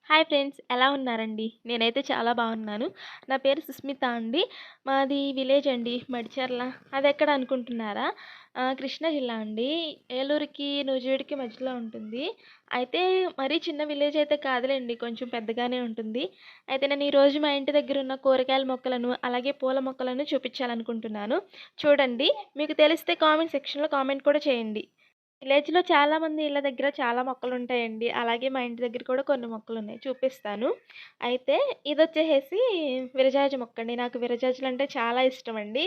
Hi friends, ఎలా ఉన్నారండి? నేనైతే చాలా బాగున్నాను. నా పేరు సుస్మిత అండి. మాది విలేజ్ అండి, మడిచెర్ల. అదెక్కడ అనుకుంటున్నారా? కృష్ణా జిల్లా అండి. ఏలూరుకి, నూజివీడుకి మధ్యలో ఉంటుంది. అయితే మరీ చిన్న విలేజ్ అయితే కాదులెండి. కొంచెం పెద్దగానే ఉంటుంది. అయితే నేను ఈరోజు మా ఇంటి దగ్గరున్న కూరగాయల మొక్కలను, అలాగే పూల మొక్కలను చూపించాలనుకుంటున్నాను. చూడండి. మీకు తెలిస్తే కామెంట్ సెక్షన్‌లో కామెంట్ కూడా చేయండి. విలేజ్‌లో చాలామంది ఇళ్ళ దగ్గర చాలా మొక్కలుంటాయండి. అలాగే మా ఇంటి దగ్గర కూడా కొన్ని మొక్కలున్నాయి. చూపిస్తాను. అయితే ఇదొచ్చేసేసి విరజాజి మొక్కండి. నాకు విరజాజులంటే చాలా ఇష్టమండి.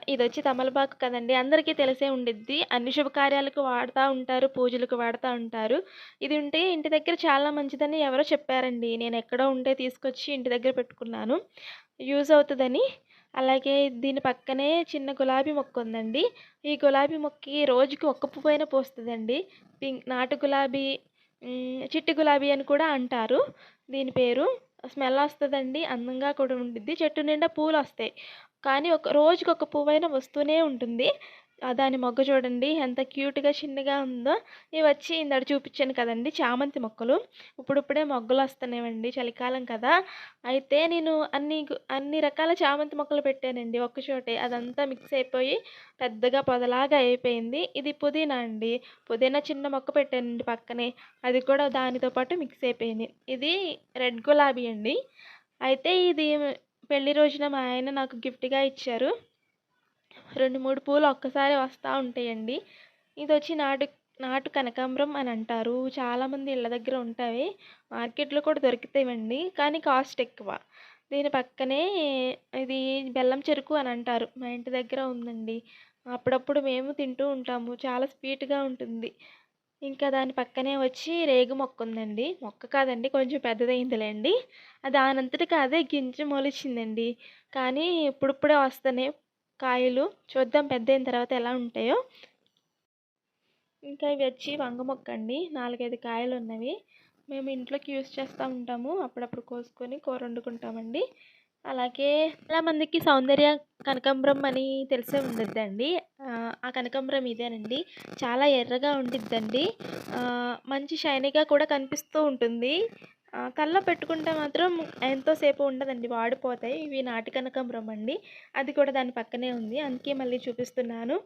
ఇదొచ్చి తమలపాకు కదండీ! అందరికీ తెలిసే ఉండిద్ది. అన్ని శుభకార్యాలకు వాడతా ఉంటారు. పూజలకు వాడతా ఉంటారు. ఇది ఉంటే ఇంటి దగ్గర చాలా మంచిదని ఎవరో చెప్పారండి. నేనెక్కడో ఉంటే తీసుకొచ్చి ఇంటి దగ్గర పెట్టుకున్నాను. యూజ్ అవుతదని. అలాగే దీని పక్కనే చిన్న గులాబీ మొక్కుందండి. ఈ గులాబీ మొక్కకి రోజుకి ఒక్క పువ్వైనా పూస్తదండి. నాటు గులాబీ, చిట్టి గులాబీ అని కూడా అంటారు దీని పేరు. స్మెల్లొస్తదండి. అందంగా కూడా ఉండిద్ది. చెట్టు నిండా పూలొస్తాయి. కానీ రోజుకొక పువ్వైనా వస్తూనే ఉంటుంది. దాని మొగ్గ చూడండి ఎంత క్యూట్‌గా చిన్నగా ఉందో. ఇవొచ్చి ఇందాక చూపిచ్చాను కదండీ! చామంతి మొక్కలు. ఇప్పుడిప్పుడే మొగ్గలొస్తున్నాయండి. చలికాలం కదా! అయితే నేను అన్ని రకాల చామంతి మొక్కలు పెట్టానండి ఒక్క చోటే. అదంతా మిక్స్ అయిపోయి పెద్దగా పొదలాగా అయిపోయింది. ఇది పుదీనా అండి. పుదీనా చిన్న మొక్క పెట్టానండి పక్కనే. అది కూడా దానితో పాటు మిక్స్ అయిపోయింది. ఇది రెడ్ గులాబీ అండి. అయితే ఇది పెళ్లి రోజున మా ఆయన నాకు గిఫ్ట్‌గా ఇచ్చారు. 2, 3 పూలు ఒక్కసారే వస్తా ఉంటాయండి. ఇదొచ్చి నాటు కనకాంబరం అని అంటారు. చాలామంది ఇళ్ళ దగ్గర ఉంటాయి. మార్కెట్‌లో కూడా దొరుకుతాయండి. కానీ కాస్ట్ ఎక్కువ. దీని పక్కనే ఇది బెల్లం చెరుకు అని అంటారు. మా ఇంటి దగ్గర ఉందండి. అప్పుడప్పుడు మేము తింటూ ఉంటాము. చాలా స్వీట్‌గా ఉంటుంది. ఇంకా దాని పక్కనే వచ్చి రేగు మొక్క ఉందండి. మొక్క కాదండి, కొంచెం పెద్దదయిందిలెండి. దానంతటికి అదే గింజ మొలిచిందండి. కానీ ఇప్పుడిప్పుడే వస్తున్నాయి కాయలు. చూద్దాం పెద్దయిన తర్వాత ఎలా ఉంటాయో. ఇంకా ఇవి వచ్చి వంగ మొక్కండి. 4, 5 కాయలున్నవి. మేము ఇంట్లోకి యూజ్ చేస్తూ ఉంటాము. అప్పుడప్పుడు కోసుకొని కూర వండుకుంటామండి. అలాగే చాలామందికి సౌందర్య కనకాంబరం అని తెలిసే ఉండిద్దండి. ఆ కనకాంబరం ఇదేనండి. చాలా ఎర్రగా ఉండిద్దండి. మంచి షైనీగా కూడా కనిపిస్తూ ఉంటుంది. కల్లో పెట్టుకుంటే మాత్రం ఎంతో సేపు ఉండదండి, వాడిపోతాయి. ఇవి నాటు కనకాంబరం అండి. అది కూడా దాని పక్కనే ఉంది. అందుకే మళ్ళీ చూపిస్తున్నాను.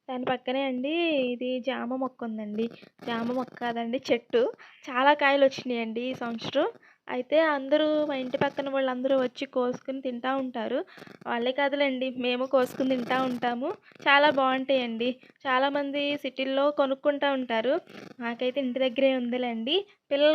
దాని పక్కనే అండి ఇది జామ మొక్క ఉందండి. జామ మొక్క కాదండి, చెట్టు. చాలా కాయలొచ్చినాయండి ఈ సంవత్సరం. అయితే అందరూ మా ఇంటి పక్కన వాళ్ళందరూ వచ్చి కోసుకొని తింటా ఉంటారు. వాళ్ళే కాదులెండి, మేము కోసుకొని తింటా ఉంటాము. చాలా బావుంటాయండి. చాలామంది సిటీల్లో కొనుక్కుంటా ఉంటారు. నాకైతే ఇంటి దగ్గరే ఉందిలెండి. పిల్లలు